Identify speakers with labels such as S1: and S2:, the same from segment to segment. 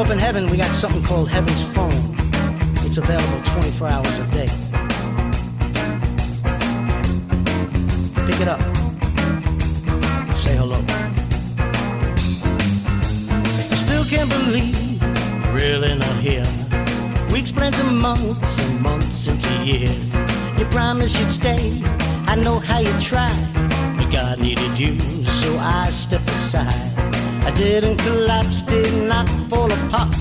S1: up in heaven, we got something called Heaven's Phone. It's available 24 hours a day. Pick it up. Say hello. Still can't believe you're really not here. Weeks blend to months and months into years. You promised you'd stay. I know how you tried, but God needed you, so I stepped aside. I didn't collapse, did not fall apart,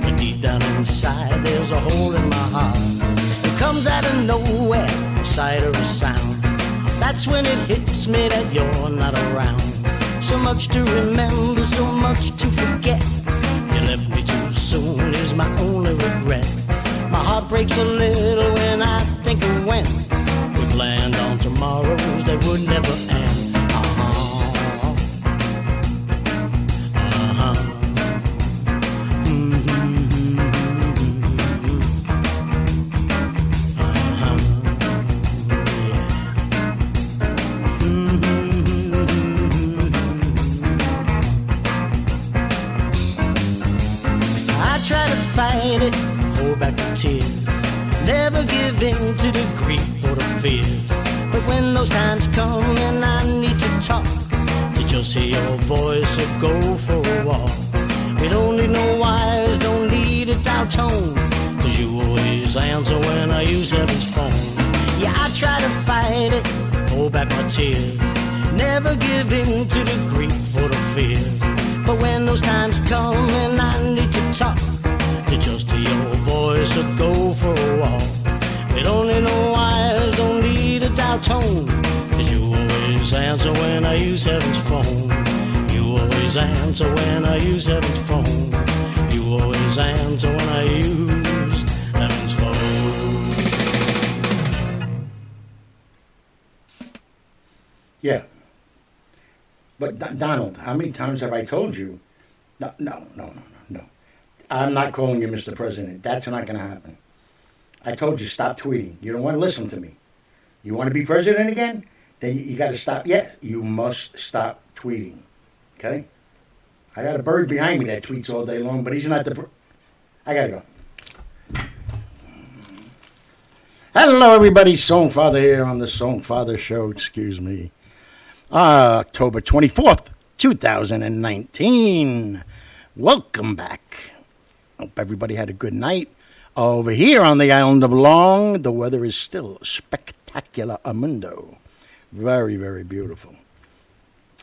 S1: but deep down inside there's a hole in my heart. It comes out of nowhere, sight or a sound. That's when it hits me that you're not around. So much to remember, so much to forget. You left me too soon is my only regret. My heart breaks a little when I think of when we planned on tomorrows that would never end. Hold back the tears, never give in to the grief or the fears. But when those times come and I need to talk, to just hear your voice or go for a walk. We don't need no wires, don't need a dial tone, 'cause you always answer when I use Heaven's phone. Yeah, I try to fight it, hold back my tears, never give in to the grief or the fears. But when those times come and I need to talk, to just hear your voice or go for a walk. We don't need no wires, don't need a dial tone, 'cause you always answer when I use Heaven's phone. You always answer when I use Heaven's phone. You always answer when I use Heaven's phone.
S2: Yeah. But Donald, how many times have I told you? No. I'm not calling you Mr. President. That's not going to happen. I told you, stop tweeting. You don't want to listen to me. You want to be president again? Then you got to stop. Yes, you must stop tweeting. Okay? I got a bird behind me that tweets all day long, but he's not the... I got to go. Hello, everybody. Songfather here on the Songfather Show. Excuse me. October 24th, 2019. Welcome back. Hope everybody had a good night. Over here on the island of Long, the weather is still spectacular amundo. Very, very beautiful.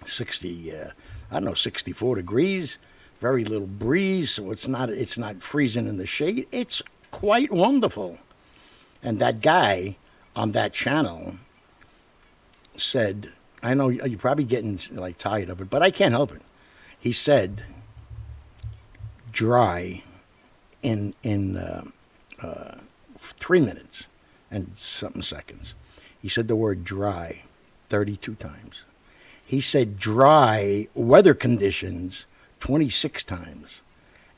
S2: 64 degrees. Very little breeze, so it's not freezing in the shade. It's quite wonderful. And that guy on that channel said, I know you're probably getting like tired of it, but I can't help it. He said, dry in 3 minutes and something seconds. He said the word dry 32 times. He said dry weather conditions 26 times.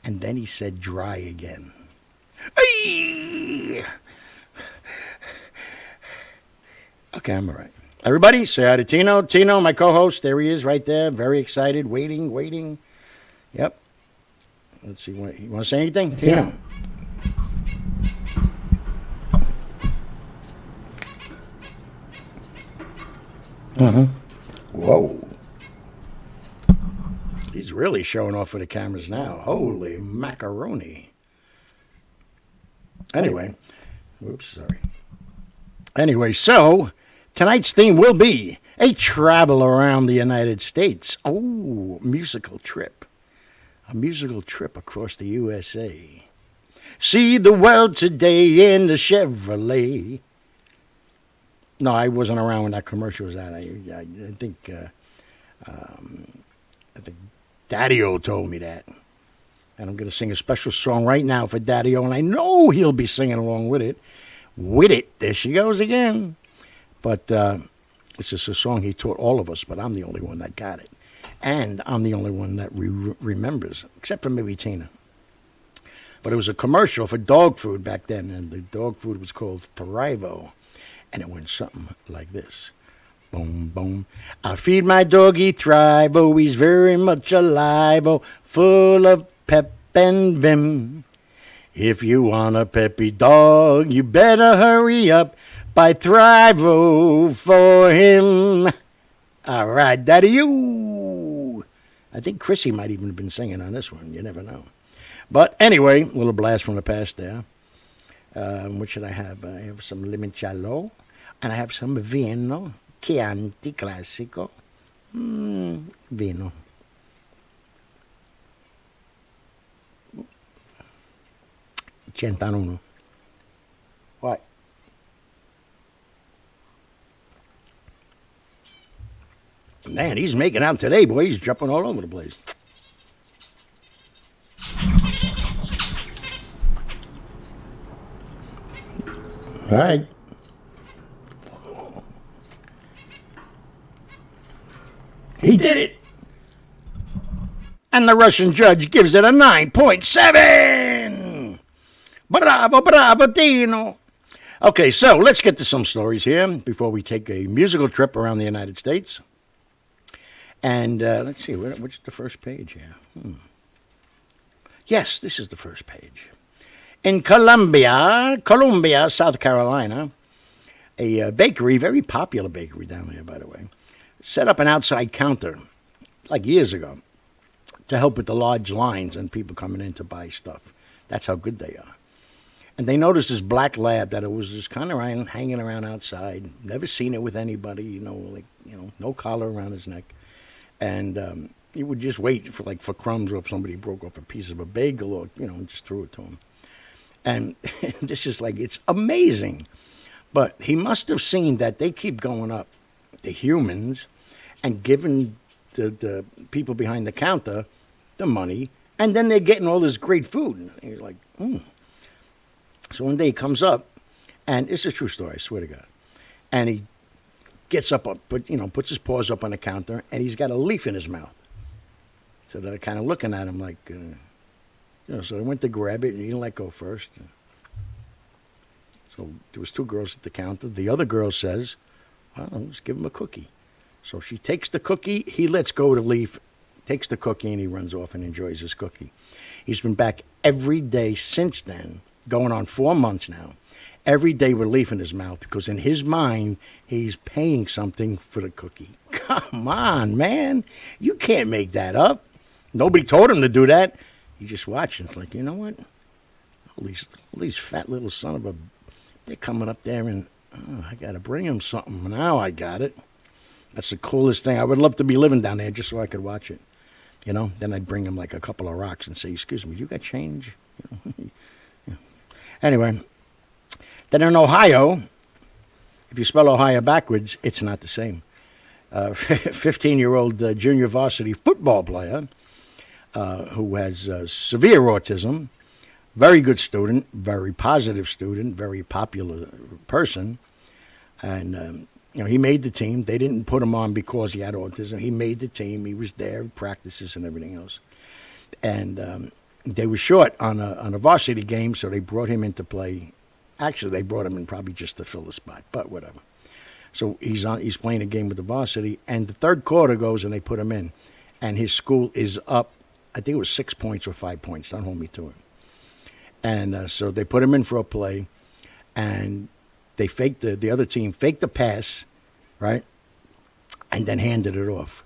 S2: And then he said dry again. Ay! Okay, I'm all right. Everybody, say hi to Tino. Tino, my co-host, there he is right there. Very excited, waiting. Yep. Let's see, you want to say anything? Tino. Whoa. He's really showing off for the cameras now. Holy macaroni. Anyway. Oops, sorry. Anyway, so tonight's theme will be a travel around the United States. Oh, musical trip. A musical trip across the USA. See the world today in the Chevrolet. No, I wasn't around when that commercial was out. I think Daddy-O told me that. And I'm going to sing a special song right now for Daddy-O, and I know he'll be singing along with it. There she goes again. But it's just a song he taught all of us, but I'm the only one that got it. And I'm the only one that remembers, except for maybe Tina. But it was a commercial for dog food back then, and the dog food was called Thrivo. And it went something like this. Boom, boom. I feed my doggy Thrivo, he's very much alive, oh, full of pep and vim. If you want a peppy dog, you better hurry up. Buy Thrive-O for him. All right, Daddy, you. I think Chrissy might even have been singing on this one. You never know. But anyway, a little blast from the past there. What should I have? I have some limoncello, and I have some vino, Chianti Classico. Vino. Cent'anno. What? Man, he's making out today, boy. He's jumping all over the place. All right. He did it. And the Russian judge gives it a 9.7. Bravo, bravo, Dino. Okay, so let's get to some stories here before we take a musical trip around the United States. And let's see, which is the first page here? Yes, this is the first page. In Columbia, South Carolina, a bakery, very popular bakery down there, by the way, set up an outside counter like years ago to help with the large lines and people coming in to buy stuff. That's how good they are. And they noticed this black lab that it was just kind of hanging around outside. Never seen it with anybody, no collar around his neck. And he would just wait for crumbs, or if somebody broke off a piece of a bagel, or just threw it to him. And this is it's amazing. But he must have seen that they keep going up, the humans, and giving the people behind the counter the money, and then they're getting all this great food. And he's like, So one day he comes up, and it's a true story, I swear to God. And he gets up, puts his paws up on the counter, and he's got a leaf in his mouth. So they're kind of looking at him like, so they went to grab it, and he didn't let go first. So there was two girls at the counter. The other girl says, well, let's give him a cookie. So she takes the cookie, he lets go of the leaf, takes the cookie, and he runs off and enjoys his cookie. He's been back every day since then, going on 4 months now, every day with a leaf in his mouth, because in his mind, he's paying something for the cookie. Come on, man. You can't make that up. Nobody told him to do that. He just watched, and it's like, you know what? All these fat little son of a... They're coming up there, and I got to bring him something. Now I got it. That's the coolest thing. I would love to be living down there just so I could watch it. Then I'd bring him a couple of rocks and say, excuse me, you got change? Yeah. Anyway, then in Ohio, if you spell Ohio backwards, it's not the same. 15-year-old junior varsity football player who has severe autism, very good student, very positive student, very popular person, and he made the team. They didn't put him on because he had autism. He made the team. He was there, practices and everything else. And they were short on a varsity game, so they brought him into play. Actually, they brought him in probably just to fill the spot, but whatever. So he's playing a game with the varsity, and the third quarter goes, and they put him in. And his school is up, I think it was 6 points or 5 points. Don't hold me to it. And so they put him in for a play, and they the other team faked the pass, right, and then handed it off.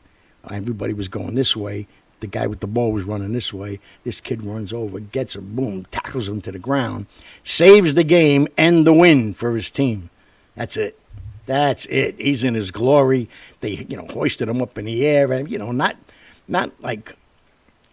S2: Everybody was going this way. The guy with the ball was running this way. This kid runs over, gets him, boom, tackles him to the ground, saves the game and the win for his team. That's it. That's it. He's in his glory. They, hoisted him up in the air, and not like.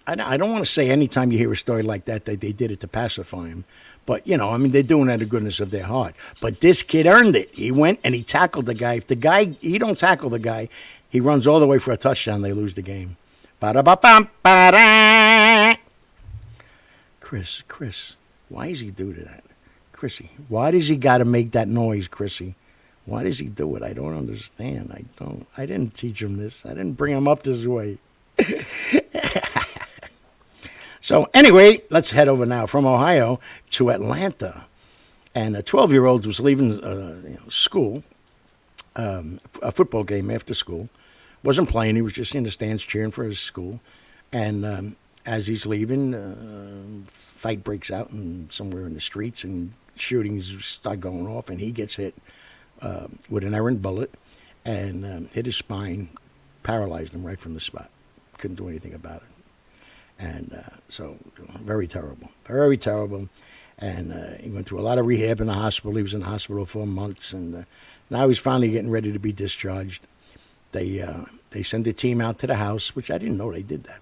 S2: I don't want to say anytime you hear a story like that they did it to pacify him. But, they're doing it out of the goodness of their heart. But this kid earned it. He went and he tackled the guy. If he don't tackle the guy, he runs all the way for a touchdown, they lose the game. Ba-da-ba-bum-ba-da. Chris, why does he do that? Chrissy, why does he got to make that noise, Chrissy? Why does he do it? I don't understand. I didn't teach him this. I didn't bring him up this way. So anyway, let's head over now from Ohio to Atlanta. And a 12-year-old was leaving school, a football game after school. Wasn't playing. He was just in the stands cheering for his school. And as he's leaving, fight breaks out somewhere in the streets, and shootings start going off, and he gets hit with an errant bullet and hit his spine, paralyzed him right from the spot. Couldn't do anything about it. And so, very terrible, very terrible. And he went through a lot of rehab in the hospital. He was in the hospital for months, and now he's finally getting ready to be discharged. They send a team out to the house, which I didn't know they did that,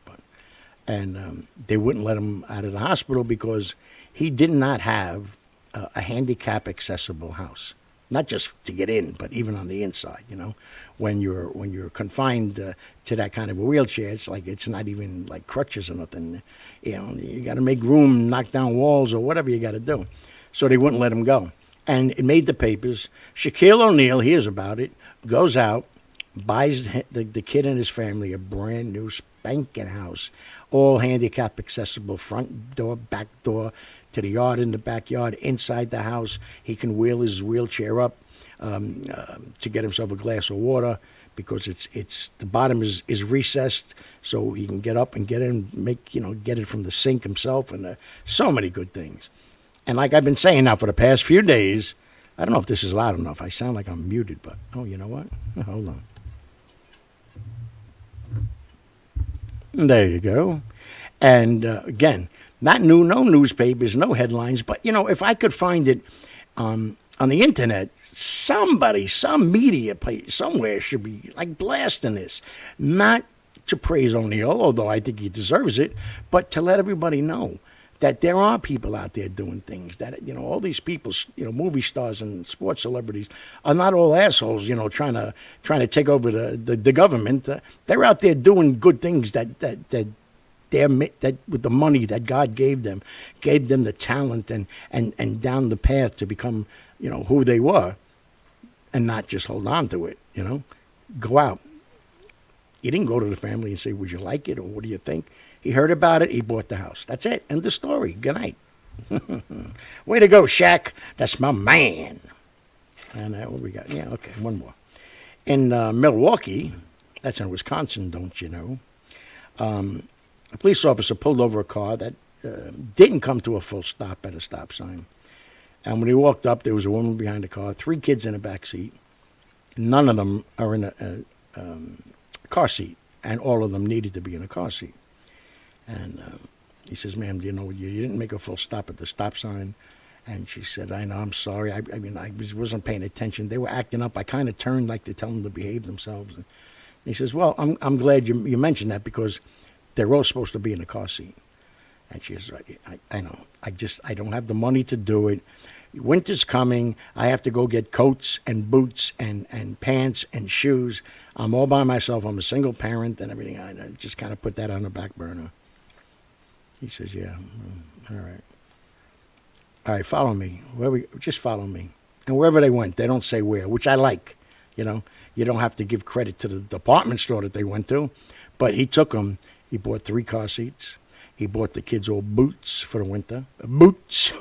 S2: and they wouldn't let him out of the hospital because he did not have a handicap accessible house. Not just to get in, but even on the inside. You know, when you're confined to that kind of a wheelchair, it's not even like crutches or nothing. You know, you got to make room, knock down walls, or whatever you got to do. So they wouldn't let him go, and it made the papers. Shaquille O'Neal hears about it, goes out, buys the kid and his family a brand new spanking house, all handicap accessible, front door, back door, to the yard, in the backyard, inside the house. He can wheel his wheelchair up to get himself a glass of water, because it's the bottom is recessed, so he can get up and get it from the sink himself, and so many good things. And like I've been saying now for the past few days, I don't know if this is loud enough. I sound like I'm muted, but you know what? Hold on. There you go. And again, not new, no newspapers, no headlines, but if I could find it on the internet, somebody, some media place somewhere should be like blasting this. Not to praise O'Neal, although I think he deserves it, but to let everybody know that there are people out there doing things, that all these people, movie stars and sports celebrities are not all assholes, trying to take over the government. They're out there doing good things that with the money that God gave them the talent and down the path to become, who they were, and not just hold on to it, Go out. He didn't go to the family and say, would you like it, or what do you think? He heard about it, he bought the house. That's it. End of story. Good night. Way to go, Shaq. That's my man. And what we got? Yeah, okay, one more. In Milwaukee, that's in Wisconsin, don't you know? A police officer pulled over a car that didn't come to a full stop at a stop sign. And when he walked up, there was a woman behind the car, 3 kids in the back seat. None of them are in a car seat, and all of them needed to be in a car seat. And he says, ma'am, do you know you didn't make a full stop at the stop sign? And she said, I know, I'm sorry. I wasn't paying attention. They were acting up. I kind of turned like to tell them to behave themselves. And he says, well, I'm glad you mentioned that, because they're all supposed to be in the car seat. And she says, I know. I don't have the money to do it. Winter's coming. I have to go get coats and boots and pants and shoes. I'm all by myself. I'm a single parent and everything. I just kind of put that on the back burner. He says, yeah, all right. All right, follow me. Just follow me. And wherever they went, they don't say where, which I like. You don't have to give credit to the department store that they went to. But he took them. He bought 3 car seats. He bought the kids all boots for the winter. Boots.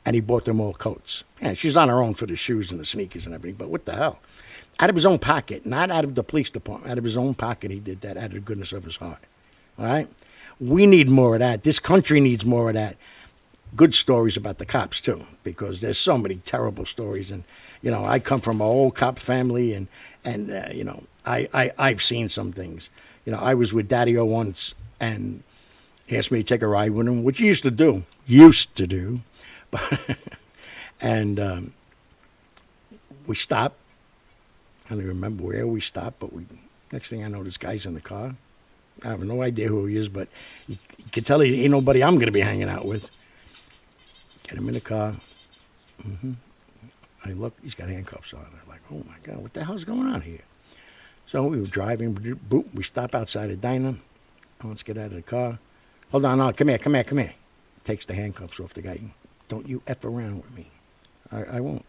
S2: And he bought them all coats. Yeah, she's on her own for the shoes and the sneakers and everything, but what the hell? Out of his own pocket, not out of the police department. Out of his own pocket, he did that out of the goodness of his heart. All right? We need more of that. This country needs more of that. Good stories about the cops, too, because there's so many terrible stories. And, I come from an old cop family, and I've seen some things. I was with Daddy-O once, and he asked me to take a ride with him, which he used to do. And we stopped. I don't remember where we stopped, but next thing I know, this guy's in the car. I have no idea who he is, but you can tell he ain't nobody I'm going to be hanging out with. Get him in the car. I look, he's got handcuffs on. I'm like, oh my God, what the hell's going on here? So we were driving, boop, we stop outside a diner. Let's get out of the car. Hold on, no, come here. Takes the handcuffs off the guy. Don't you F around with me. I won't.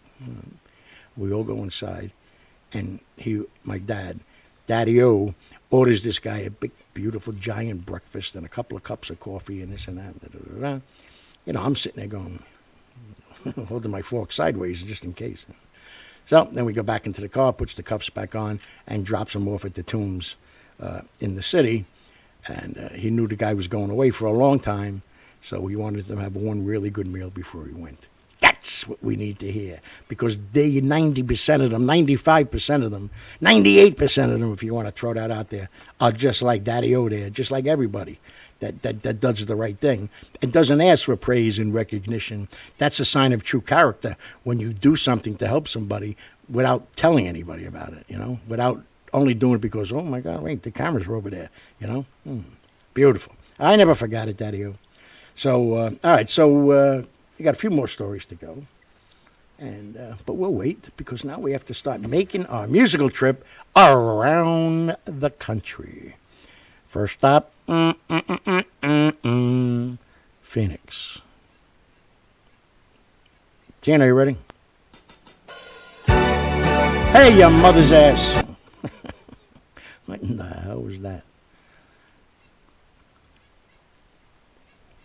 S2: We all go inside, and my Daddy-O, orders this guy a big, beautiful, giant breakfast and a couple of cups of coffee and this and that. I'm sitting there going, holding my fork sideways just in case. So then we go back into the car, puts the cuffs back on, and drops them off at the Tombs in the city. And he knew the guy was going away for a long time, so he wanted them to have one really good meal before he went. That's what we need to hear, because 90% of them, 95% of them, 98% of them, if you want to throw that out there, are just like Daddy-O there, just like everybody that does the right thing and doesn't ask for praise and recognition. That's a sign of true character when you do something to help somebody without telling anybody about it, without only doing it because, oh, my God, wait, the cameras are over there, Beautiful. I never forgot it, Daddy-O. So, all right, so we got a few more stories to go. But we'll wait, because now we have to start making our musical trip around the country. First stop, Phoenix. Tina, you ready? Hey, your mother's ass. What in the hell was that?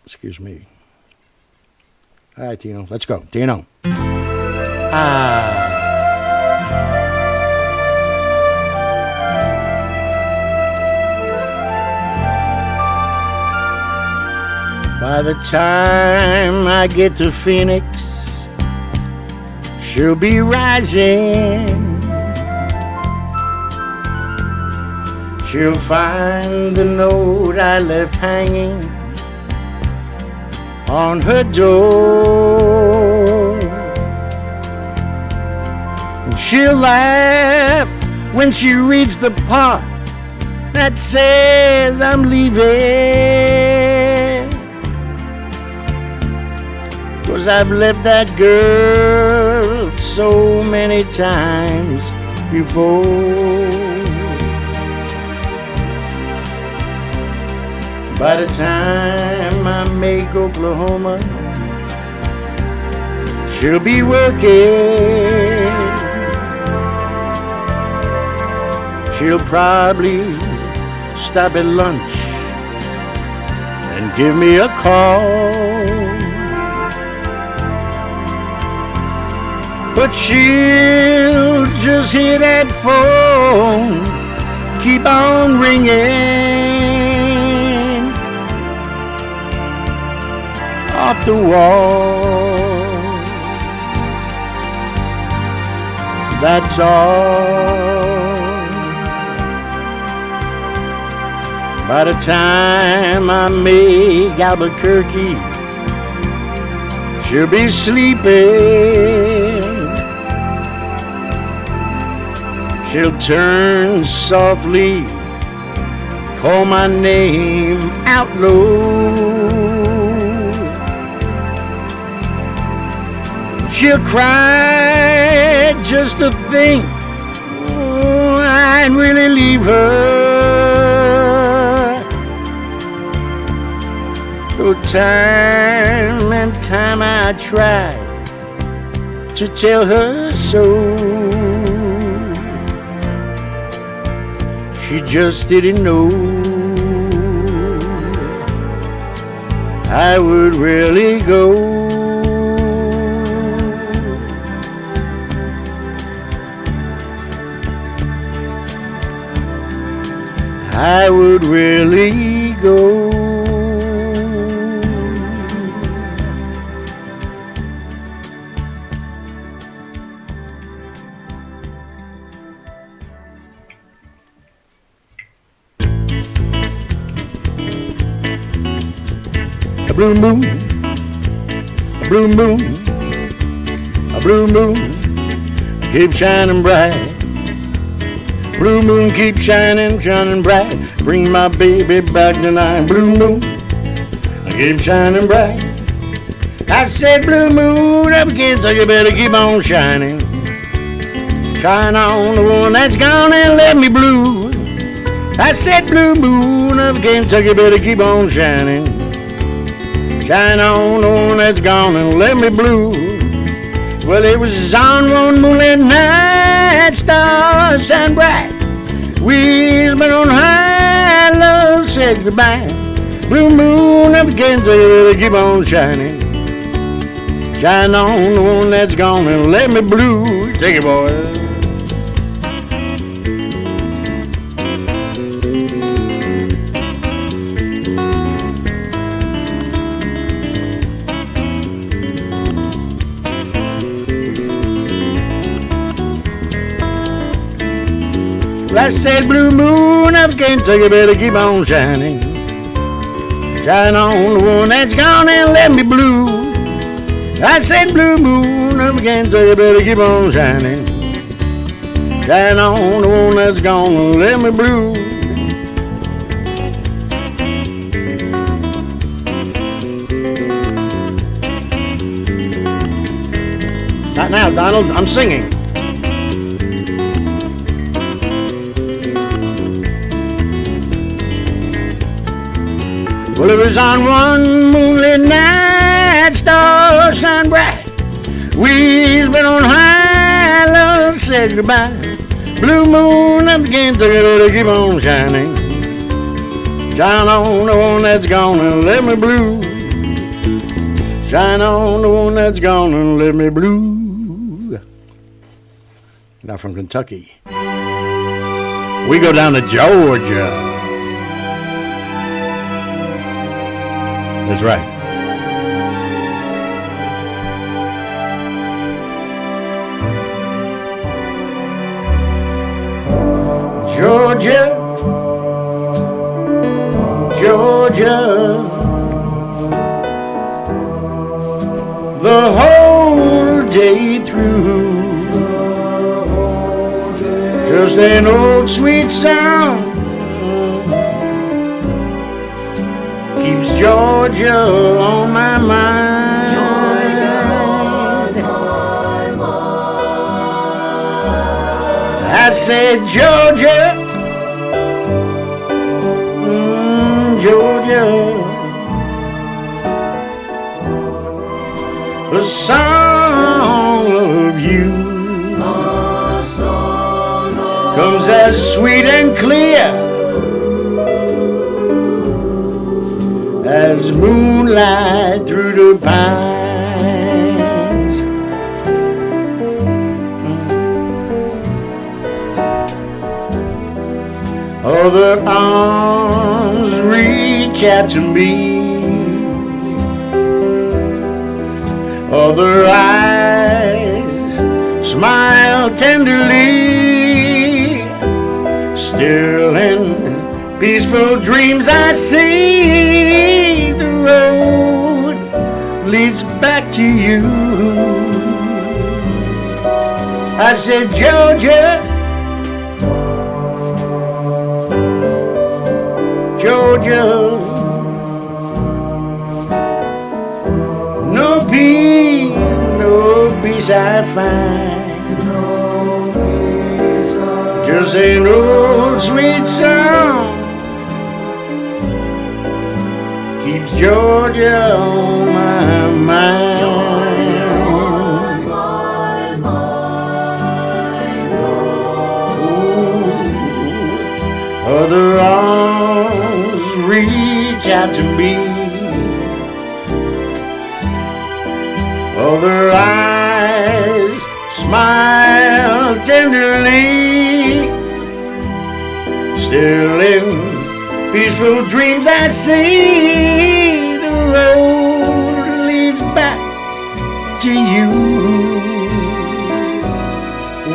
S2: Excuse me. All right, Tino, let's go. Tino. By the time I get to Phoenix, she'll be rising. She'll find the note I left hanging on her door. And she'll laugh when she reads the part that says I'm leaving, 'cause I've left that girl so many times before. By the time I make Oklahoma, she'll be working. She'll probably stop at lunch and give me a call. But she'll just hear that phone keep on ringing off the wall. That's all. By the time I make Albuquerque, she'll be sleeping. She'll turn softly, call my name out low. She'll cry just to think I'd really leave her. Though time and time I tried to tell her so, she just didn't know I would really go. I would really go. A blue moon, a blue moon, a blue moon, keep shining bright. Blue moon, keep shining, shining bright. Bring my baby back tonight. Blue moon, keep shining bright. I said, blue moon up again, so you better keep on shining. Shine on the one that's gone and left me blue. I said, blue moon up again, so you better keep on shining. Shine on the one that's gone and left me blue. Well, it was on one moonlit night, stars shine bright. We've been on high, love said goodbye. Blue moon up again, so you better keep on shining. Shine on the one that's gone and let me blue. Take it, boys. I said, blue moon of Kentucky, better keep on shining. Shine on the one that's gone and left me blue. I said, blue moon of Kentucky, better keep on shining. Shine on the one that's gone and left me blue. Not now, Donald, I'm singing. Well, it was on one moonlit night, stars shine bright. We've been on high, love said goodbye. Blue moon up again, took it to keep on shining. Shine on the one that's gone and let me blue. Shine on the one that's gone and let me blue. Now from Kentucky, we go down to Georgia. That's right. Georgia, Georgia, the whole day through, just an old sweet sound keeps Georgia on my mind. I said, Georgia, Georgia, the song of you comes as sweet and clear as moonlight through the pines. Other arms reach out to me, other eyes smile tenderly. Still in peaceful dreams I see the road leads back to you. I said, Georgia, Georgia, no peace I find. Just an old sweet song keeps Georgia on my mind. Ooh, other arms reach out to me, other eyes smile tenderly. Still in peaceful dreams I see the road leads back to you.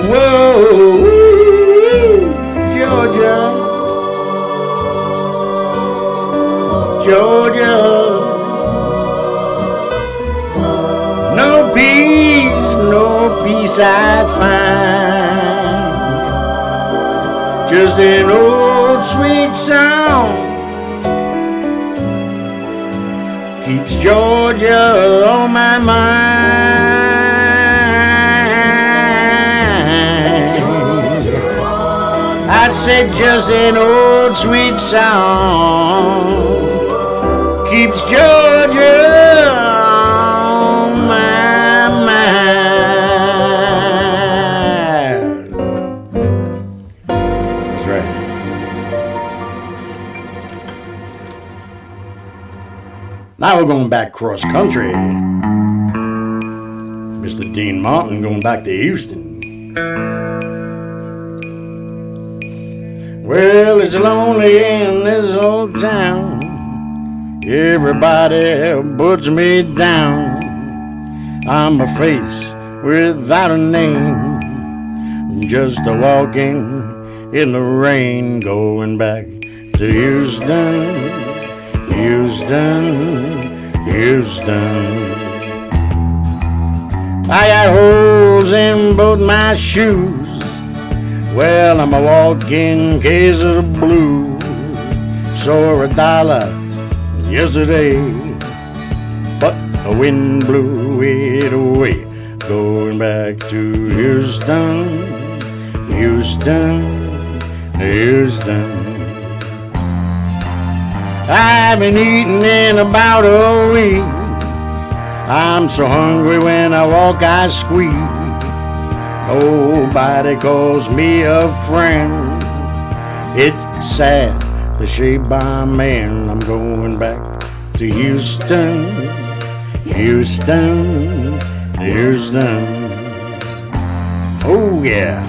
S2: Whoa, Georgia, Georgia, no peace I find. Just an old sweet song keeps Georgia on my mind. I said just an old sweet song keeps Georgia on my mind. That's right. Now we're going back cross country. Mr. Dean Martin going back to Houston. Well, it's lonely in this old town. Everybody puts me down. I'm a face without a name, just a walking in the rain, going back to Houston, Houston, Houston. I got holes in both my shoes. Well, I'm a walking case of the blues. Saw $1 yesterday, but the wind blew it away. Going back to Houston, Houston, Houston. I've been eating in about a week. I'm so hungry when I walk I squeak. Nobody calls me a friend. It's sad the shape I'm in. I'm going back to Houston, Houston, Houston. Oh yeah,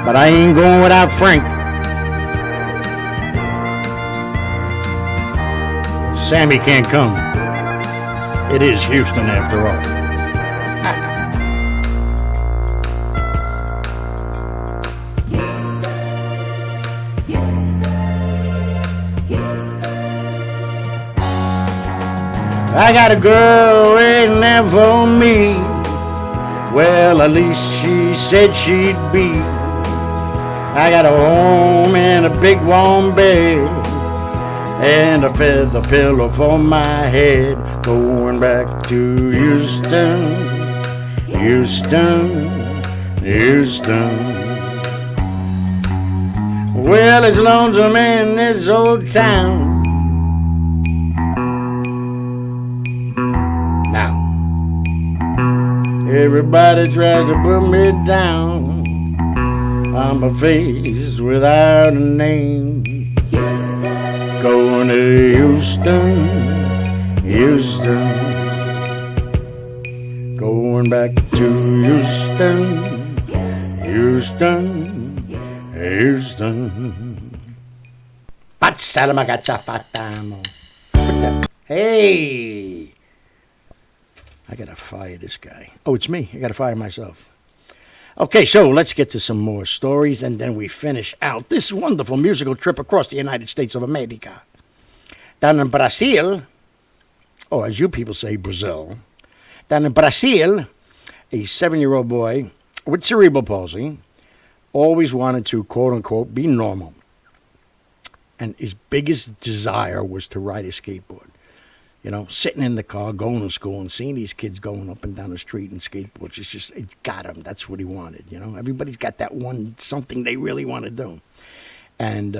S2: but I ain't going without Frank. Sammy can't come. It is Houston after all. I got a girl waiting there for me. Well, at least she said she'd be. I got a home and a big warm bed and a feather pillow for my head. Going back to Houston, Houston, Houston. Well, it's lonesome in this old town. Everybody tries to put me down. I'm a face without a name. Houston. Going to Houston, Houston. Going back to Houston, Houston, Houston. Hey! I gotta fire this guy. Oh, it's me. I gotta fire myself. Okay, so let's get to some more stories, and then we finish out this wonderful musical trip across the United States of America. Down in Brazil, or as you people say, Brazil. Down in Brazil, a 7-year-old boy with cerebral palsy always wanted to, quote-unquote, be normal. And his biggest desire was to ride a skateboard. You know, sitting in the car, going to school, and seeing these kids going up and down the street in skateboards, it got him. That's what he wanted, you know. Everybody's got that one, something they really want to do. And,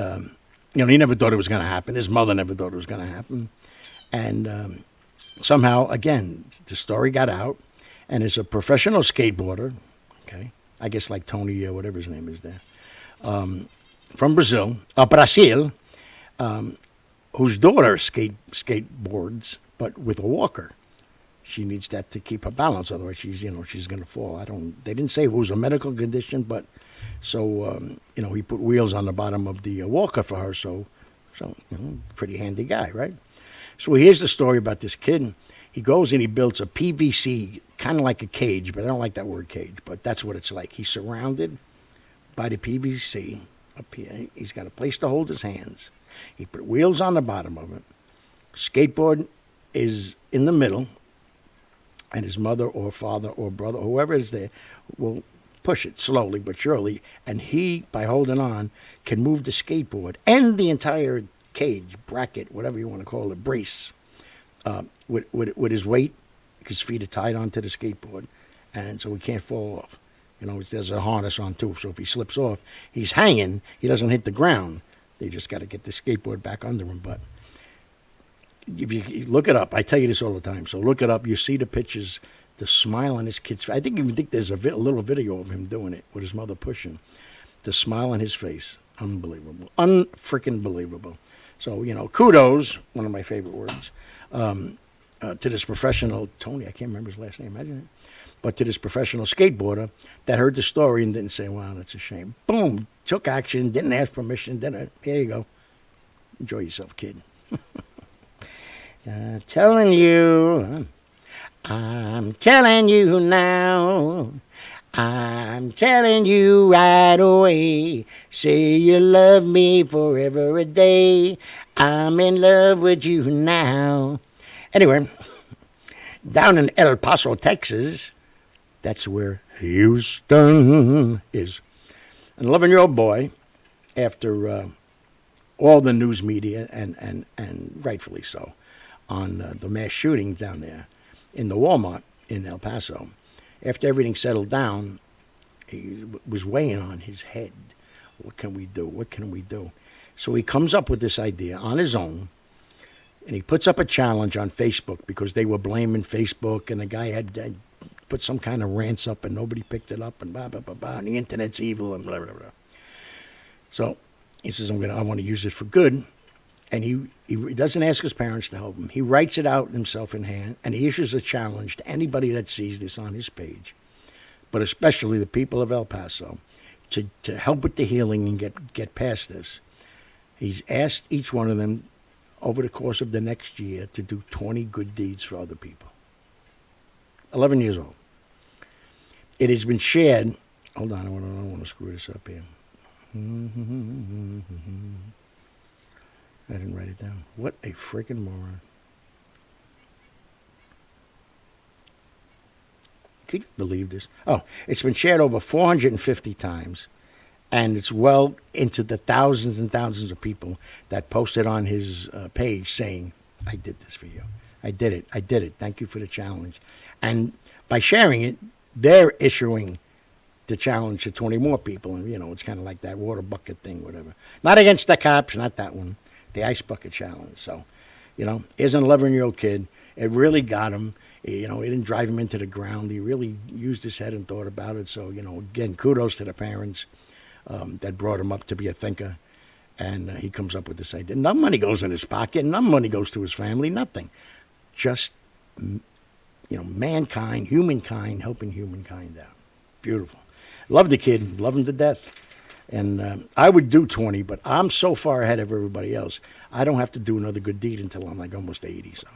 S2: he never thought it was going to happen. His mother never thought it was going to happen. And somehow, again, the story got out, and it's a professional skateboarder, okay, I guess like Tony or whatever his name is there, from Brazil, whose daughter skateboards, but with a walker. She needs that to keep her balance, otherwise she's going to fall. They didn't say it was a medical condition, but so he put wheels on the bottom of the walker for her. So pretty handy guy, right? So here's the story about this kid. He goes and he builds a PVC, kind of like a cage, but I don't like that word cage, but that's what it's like. He's surrounded by the PVC up here. He's got a place to hold his hands. He put wheels on the bottom of it. Skateboard is in the middle, and his mother or father or brother, whoever is there, will push it slowly but surely. And he, by holding on, can move the skateboard and the entire cage, bracket, whatever you want to call it, brace, with his weight. His feet are tied onto the skateboard, and so he can't fall off. There's a harness on too, so if he slips off, he's hanging. He doesn't hit the ground. They just got to get the skateboard back under him. But if you look it up, I tell you this all the time, so look it up. You see the pictures, the smile on his kid's face. I think there's a little video of him doing it with his mother pushing. The smile on his face, unbelievable, unfreaking believable. So, kudos, one of my favorite words, to this professional, Tony, I can't remember his last name, imagine it. But to this professional skateboarder that heard the story and didn't say, wow, that's a shame. Boom, took action, didn't ask permission, here you go. Enjoy yourself, kid. I'm telling you now, I'm telling you right away. Say you love me forever a day. I'm in love with you now. Anyway, down in El Paso, Texas, that's where Houston is. An 11-year-old boy, after all the news media, and rightfully so, on the mass shootings down there in the Walmart in El Paso, after everything settled down, he was weighing on his head. What can we do? What can we do? So he comes up with this idea on his own, and he puts up a challenge on Facebook because they were blaming Facebook, and the guy had put some kind of rants up, and nobody picked it up, and blah, blah, blah, blah, and the internet's evil, and blah, blah, blah. So he says, I want to use it for good. And he doesn't ask his parents to help him. He writes it out himself in hand, and he issues a challenge to anybody that sees this on his page, but especially the people of El Paso, to help with the healing and get past this. He's asked each one of them over the course of the next year to do 20 good deeds for other people. 11 years old. It has been shared. Hold on, I don't want to screw this up here. I didn't write it down. What a freaking moron. Can you believe this? Oh, it's been shared over 450 times, and it's well into the thousands and thousands of people that posted on his page saying, I did this for you. I did it. Thank you for the challenge. And by sharing it, they're issuing the challenge to 20 more people. And, it's kind of like that water bucket thing, whatever. Not against the cops, not that one. The ice bucket challenge. So, here's an 11-year-old kid. It really got him. It didn't drive him into the ground. He really used his head and thought about it. So, again, kudos to the parents that brought him up to be a thinker. And he comes up with this idea. No money goes in his pocket. No money goes to his family. Nothing. Just, mankind, humankind, helping humankind out. Beautiful. Love the kid. Love him to death. And I would do 20, but I'm so far ahead of everybody else. I don't have to do another good deed until I'm like almost 80. So,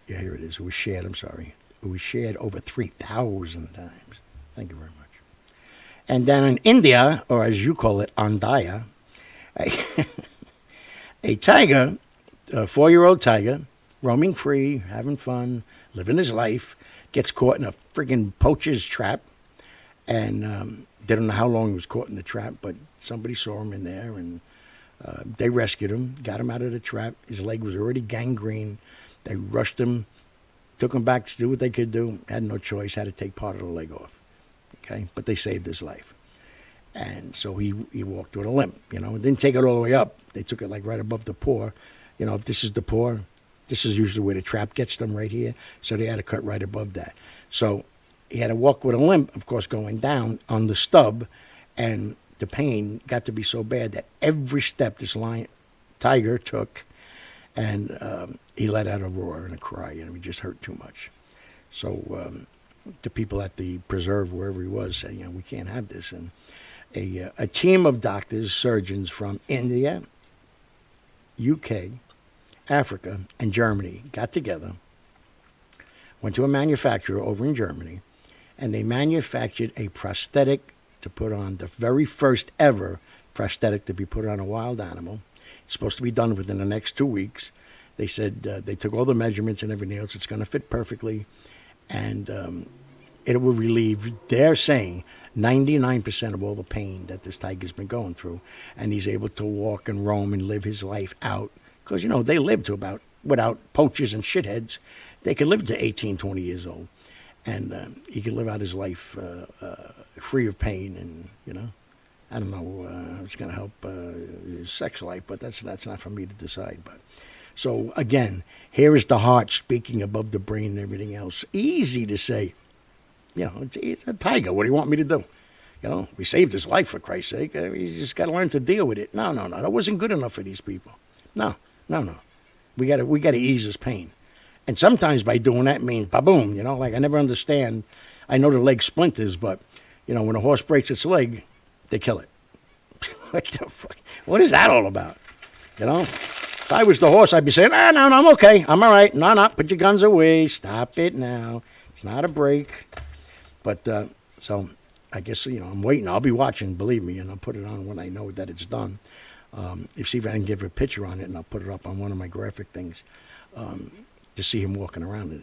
S2: yeah, here it is. It was shared. I'm sorry. It was shared over 3,000 times. Thank you very much. And then in India, or as you call it, Andaya, a tiger, a 4-year-old tiger, roaming free, having fun, living his life, gets caught in a friggin' poacher's trap. And they don't know how long he was caught in the trap, but somebody saw him in there, and they rescued him, got him out of the trap. His leg was already gangrene. They rushed him, took him back to do what they could do. Had no choice, had to take part of the leg off. Okay, but they saved his life. And so he walked with a limp, Didn't take it all the way up. They took it like right above the paw. If this is the paw, this is usually where the trap gets them right here. So they had to cut right above that. So he had to walk with a limp, of course, going down on the stub, and the pain got to be so bad that every step this tiger took, and he let out a roar and a cry, and it just hurt too much. So the people at the preserve, wherever he was, said, we can't have this. And a team of doctors, surgeons from India, UK, Africa, and Germany got together, went to a manufacturer over in Germany, and they manufactured a prosthetic to put on, the very first ever prosthetic to be put on a wild animal. It's supposed to be done within the next 2 weeks. They said they took all the measurements and everything else. It's going to fit perfectly, and it will relieve, they're saying, 99% of all the pain that this tiger's been going through. And he's able to walk and roam and live his life out. Because, they live to about, without poachers and shitheads, they could live to 18, 20 years old. And he could live out his life free of pain. And, I don't know how it's going to help his sex life, but that's not for me to decide. But so, again, here is the heart speaking above the brain and everything else. Easy to say. It's a tiger. What do you want me to do? We saved his life, for Christ's sake. You just got to learn to deal with it. No. That wasn't good enough for these people. No. We got to ease his pain. And sometimes by doing that means ba-boom, like I never understand. I know the leg splinters, but, when a horse breaks its leg, they kill it. What the fuck? What is that all about? If I was the horse, I'd be saying, no, I'm okay. I'm all right. No, put your guns away. Stop it now. It's not a break. But, so, I guess, I'm waiting. I'll be watching, believe me, and I'll put it on when I know that it's done. See if I can give a picture on it, and I'll put it up on one of my graphic things to see him walking around it,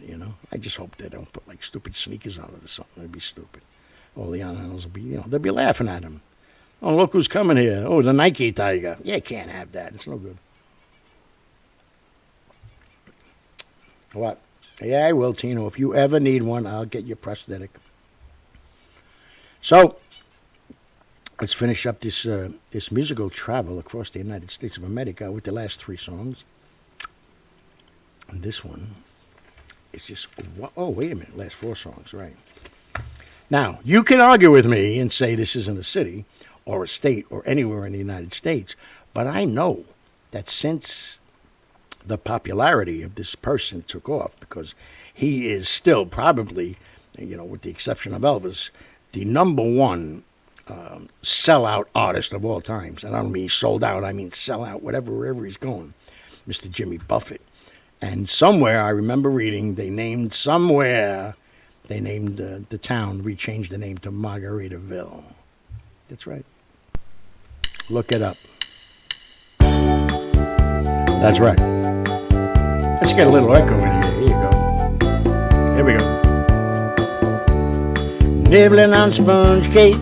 S2: I just hope they don't put, like, stupid sneakers on it or something. That'd be stupid. All the animals will be, they'll be laughing at him. Oh, look who's coming here. Oh, the Nike Tiger. Yeah, you can't have that. It's no good. What? Yeah, I will, Tino. If you ever need one, I'll get you a prosthetic. So, let's finish up this musical travel across the United States of America with the last 3 songs. And this one is just, oh, wait a minute, last 4 songs, right. Now, you can argue with me and say this isn't a city or a state or anywhere in the United States, but I know that since the popularity of this person took off, because he is still probably, with the exception of Elvis, the number 1 sellout artist of all times. And I don't mean sold out, I mean sell out, wherever he's going, Mr. Jimmy Buffett. And somewhere, I remember reading, they named the town, we changed the name to Margaritaville. That's right. Look it up. That's right. Let's get a little echo in here. Here you go. Here we go. Nibbling on sponge cake,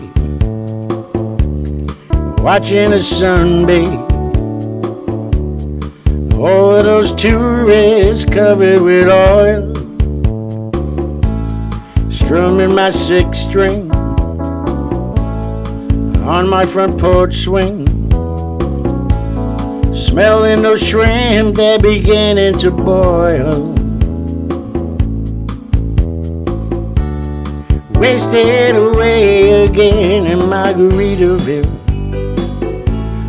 S2: watching the sun bathe. All of those tourists covered with oil, strumming my 6-string on my front porch swing, smelling those shrimp, they're beginning to boil. Wasted away again in Margaritaville,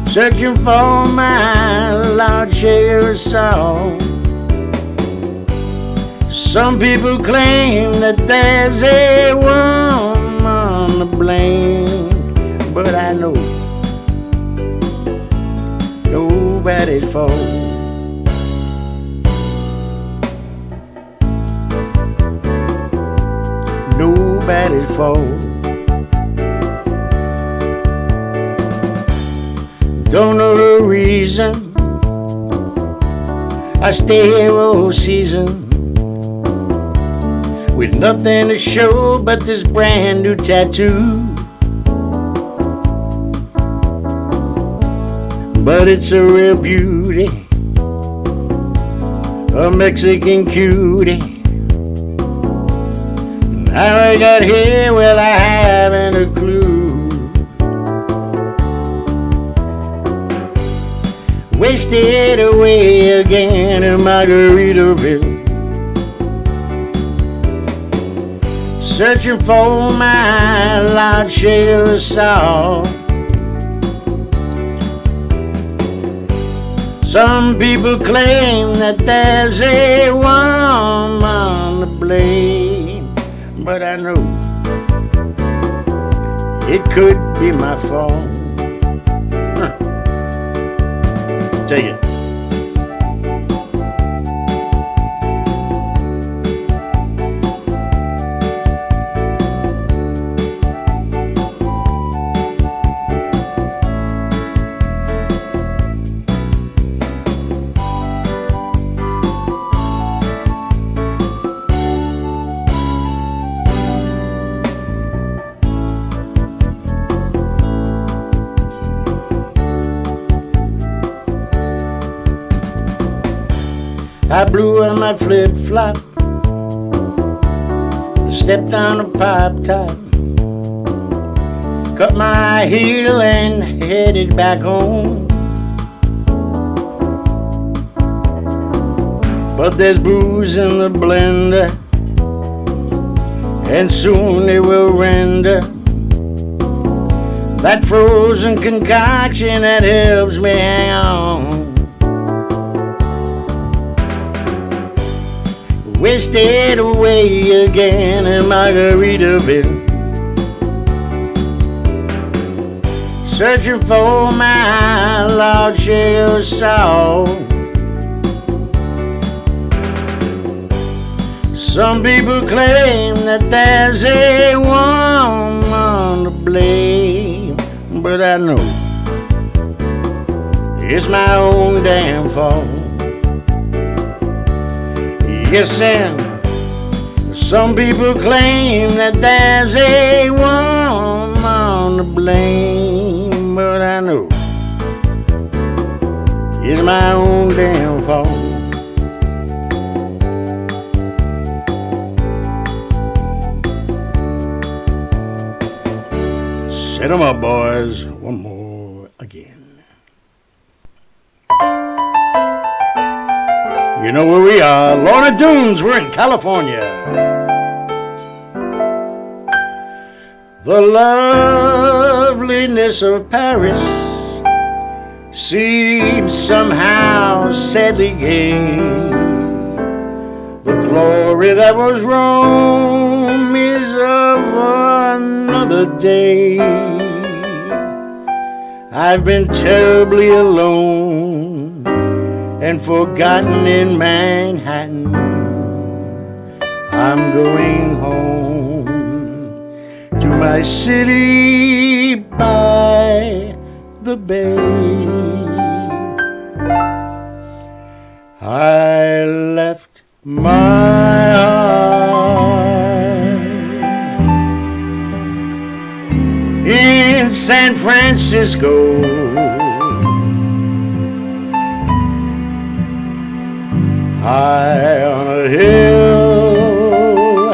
S2: searching for my large share of salt. Some people claim that there's a woman to blame, but I know nobody's fault. Nobody's fault. Don't know the reason I stay here all season, with nothing to show but this brand new tattoo. But it's a real beauty, a Mexican cutie. How I got here, well, I haven't a clue. Wasted away again in Margaritaville, searching for my large share of salt. Some people claim that there's a woman to blame, but I know it could be my fault. Take it. I blew on my flip-flop, stepped on a pop top, cut my heel and headed back home. But there's booze in the blender, and soon it will render that frozen concoction that helps me hang on. Wasted away again in Margaritaville, searching for my large share of salt. Some people claim that there's a woman to blame, but I know it's my own damn fault. Yes, and some people claim that there's a woman to blame, but I know it's my own damn fault. Set 'em up, boys. One more again. You know where we are. Lorna Dunes, we're in California. The loveliness of Paris seems somehow sadly gay. The glory that was Rome is of another day. I've been terribly alone and forgotten in Manhattan. I'm going home to my city by the bay. I left my heart in San Francisco. High on a hill,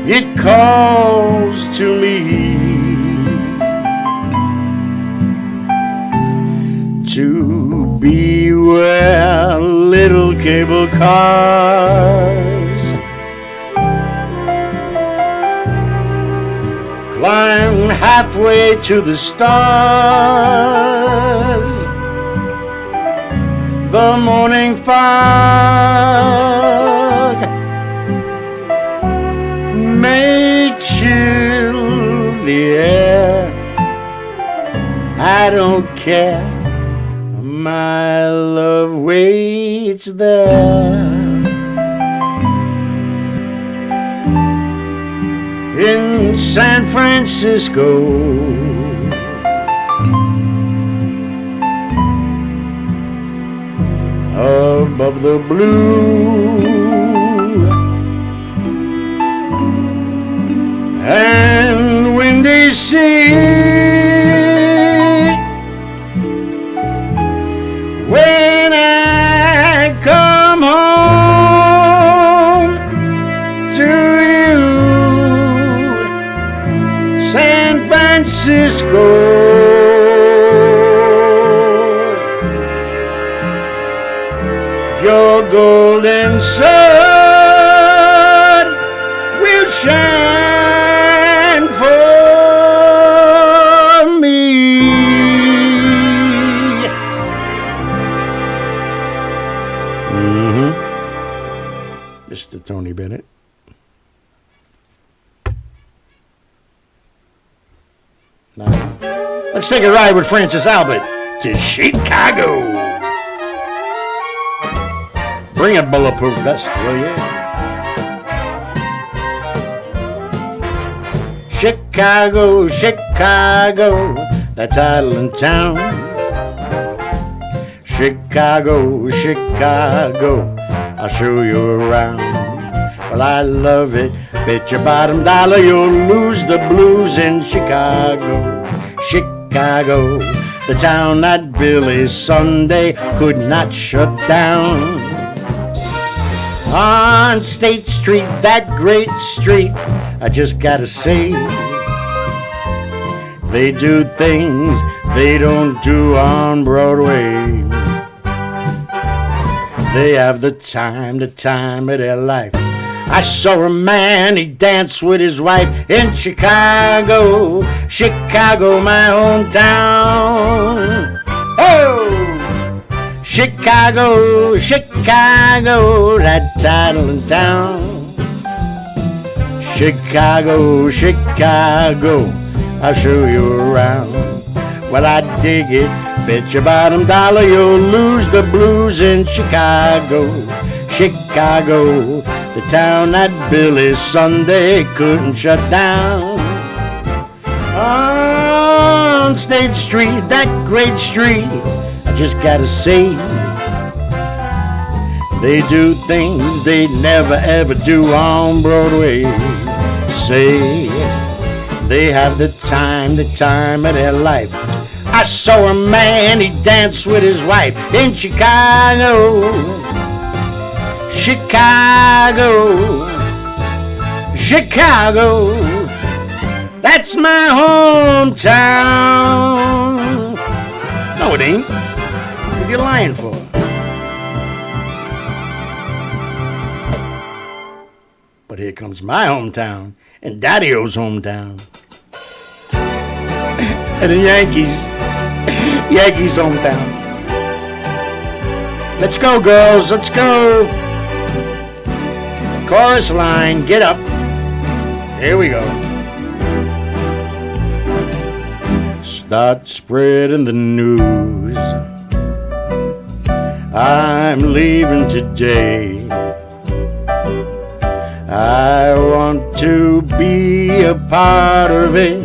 S2: it calls to me to be where little cable cars climb halfway to the stars. The morning fires may chill the air. I don't care, my love waits there. In San Francisco, above the blue and windy sea, when I come home to you, San Francisco, your golden sun will shine for me. Mr. Tony Bennett. Now, let's take a ride with Francis Albert to Chicago. Bring a bulletproof vest, will you? Chicago, Chicago, that's Island Town. Chicago, Chicago, I'll show you around. Well, I love it, bet your bottom dollar you'll lose the blues in Chicago. Chicago, the town that Billy Sunday could not shut down. On State Street, that great street, I just gotta say, they do things they don't do on Broadway. They have the time of their life. I saw a man, he danced with his wife in Chicago, Chicago, my hometown. Oh! Chicago, Chicago, that Island town. Chicago, Chicago, I'll show you around. Well, I dig it, Bet your bottom dollar you'll lose the blues in Chicago. Chicago, the town that Billy Sunday couldn't shut down. On State Street, that great street, I just gotta say, they do things they'd never ever do on Broadway. Say, they have the time of their life. I saw a man, he danced with his wife in Chicago. Chicago, Chicago, that's my hometown. No, it ain't. What are you lying for? But here comes my hometown and Daddy-O's hometown. And the Yankees' hometown. Let's go, girls, let's go. Chorus line, get up. Here we go. Start spreading the news. I'm leaving today. I want to be a part of it.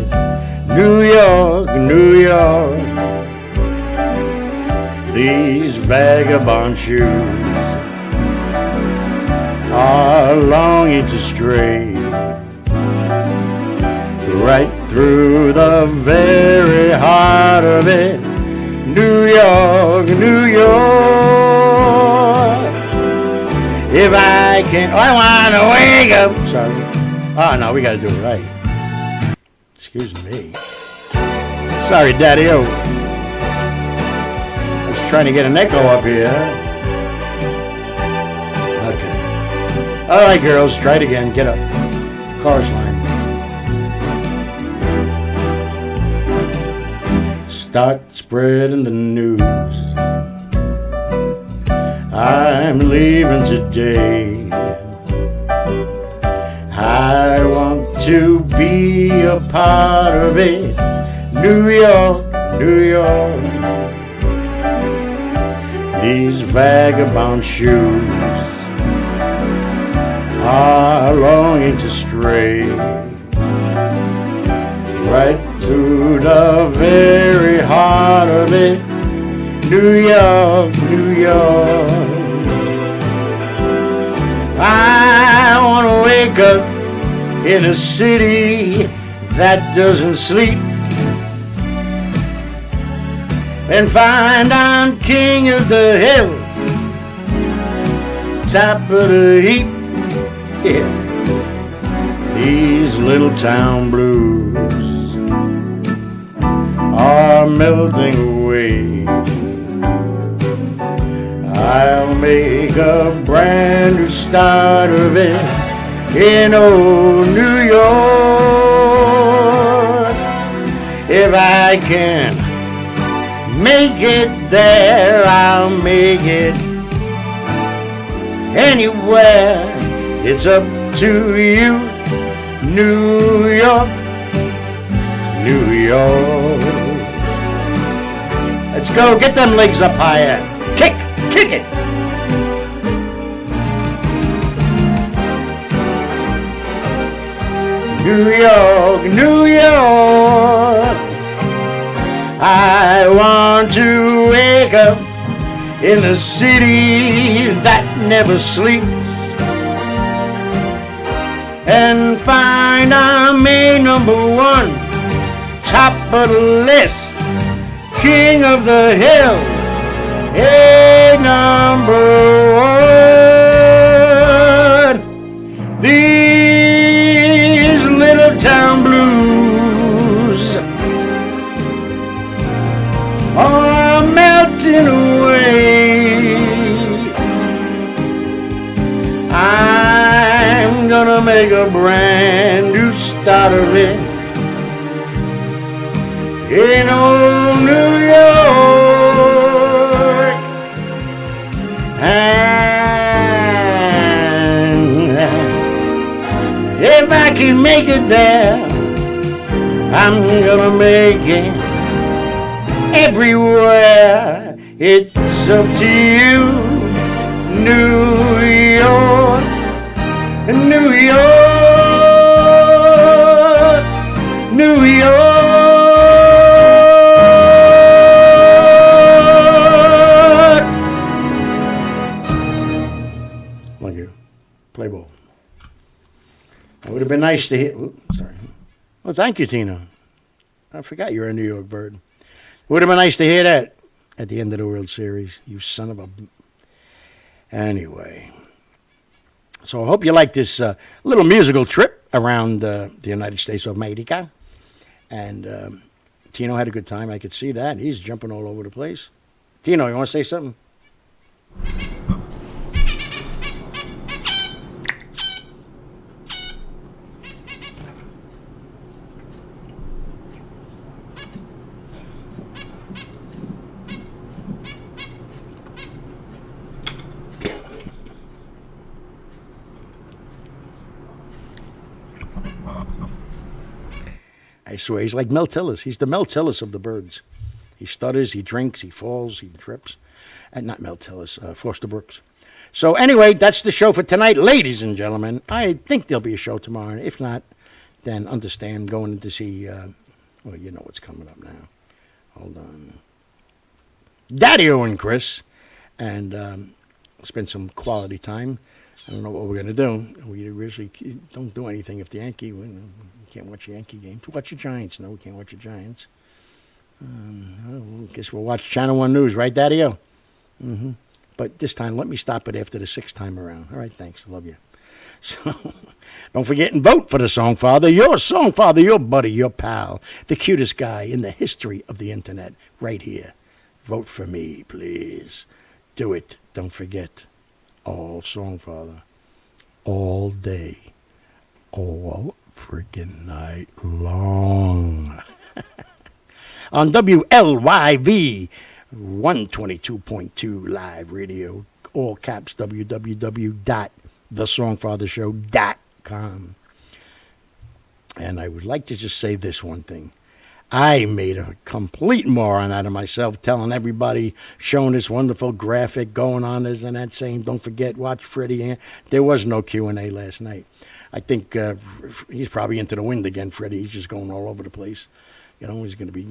S2: New York, New York. These vagabond shoes are longing to stray right through the very heart of it. New York, New York. If I can, I want to wake up. Sorry. Oh, no, we got to do it right. Excuse me. Sorry, Daddy-O. I was trying to get an echo up here. Okay. All right, girls, try it again. Get up. Chorus line. Start spreading the news. I'm leaving today. I want to be a part of it. New York, New York. These vagabond shoes are longing to stray right to the very heart of it. New York, New York. I want to wake up in a city that doesn't sleep and find I'm king of the hill, top of the heap. Yeah, these little town blues are melting away. I'll make a brand new start of it in old New York. If I can make it there, I'll make it anywhere. It's up to you, New York, New York. Let's go, get them legs up higher. Kick it. New York, New York. I want to wake up in a city that never sleeps and find I'm a number one, top of the list, king of the hill, a number one. These little town blues are melting away. I'm gonna make a brand new start of it in old New York. And if I can make it there, I'm gonna make it everywhere. It's up to you, New York, New York, New York. Thank you. Play ball. It would have been nice to hear. Oops, sorry. Well, thank you, Tina. I forgot you're a New York bird. It would have been nice to hear that at the end of the World Series. You son of a... Anyway. So I hope you like this little musical trip around the United States of America. And Tino had a good time. I could see that. He's jumping all over the place. Tino, you want to say something? I swear, he's like Mel Tillis. He's the Mel Tillis of the birds. He stutters, he drinks, he falls, he trips. And not Mel Tillis, Foster Brooks. So anyway, that's the show for tonight, ladies and gentlemen. I think there'll be a show tomorrow. If not, then understand, going to see, well, you know what's coming up now. Hold on. Daddy-O and Chris. And spend some quality time. I don't know what we're going to do. We usually don't do anything if the Yankee win. We can't watch a Yankee game. Watch the Giants. No, we can't watch the Giants. I guess we'll watch Channel 1 News, right, Daddy-O? Mm-hmm. But this time, let me stop it after the sixth time around. All right, thanks. I love you. So, don't forget and vote for the Songfather. Your Songfather, your buddy, your pal, the cutest guy in the history of the Internet, right here. Vote for me, please. Do it. Don't forget. All Songfather. All day. All friggin' night long. On WLYV 122.2 live radio, all caps, www.thesongfathershow.com. And I would like to just say this one thing. I made a complete moron out of myself telling everybody, showing this wonderful graphic going on this and that, saying, don't forget, watch Freddie. There was no Q&A last night. I think he's probably into the wind again, Freddie. He's just going all over the place. You know, he's going to be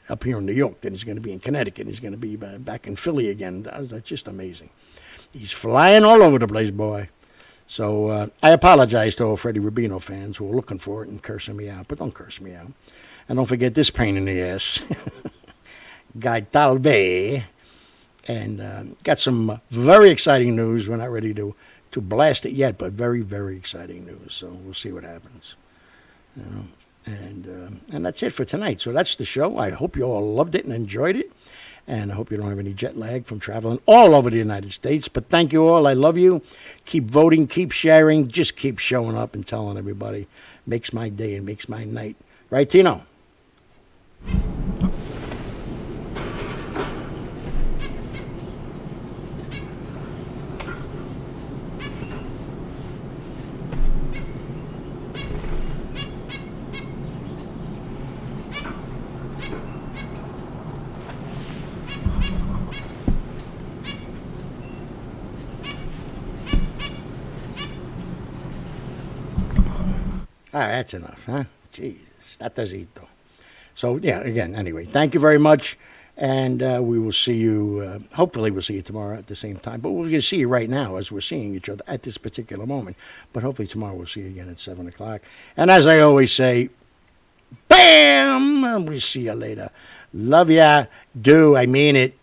S2: up here in New York, then he's going to be in Connecticut, he's going to be back in Philly again. That's just amazing. He's flying all over the place, boy. So I apologize to all Freddie Rubino fans who are looking for it and cursing me out, but don't curse me out. And don't forget this pain in the ass, Guy Talve, and got some very exciting news. We're not ready to blast it yet, but very, very exciting news. So we'll see what happens. You know. And that's it for tonight. So that's the show. I hope you all loved it and enjoyed it. And I hope you don't have any jet lag from traveling all over the United States. But thank you all. I love you. Keep voting. Keep sharing. Just keep showing up and telling everybody. Makes my day and makes my night. Right, Tino? That's enough, huh? Jesus, that does it, though. So, yeah, again, anyway, thank you very much. And we will see you, hopefully we'll see you tomorrow at the same time. But we're going to see you right now as we're seeing each other at this particular moment. But hopefully tomorrow we'll see you again at 7 o'clock. And as I always say, bam! We'll see you later. Love ya. Do. I mean it.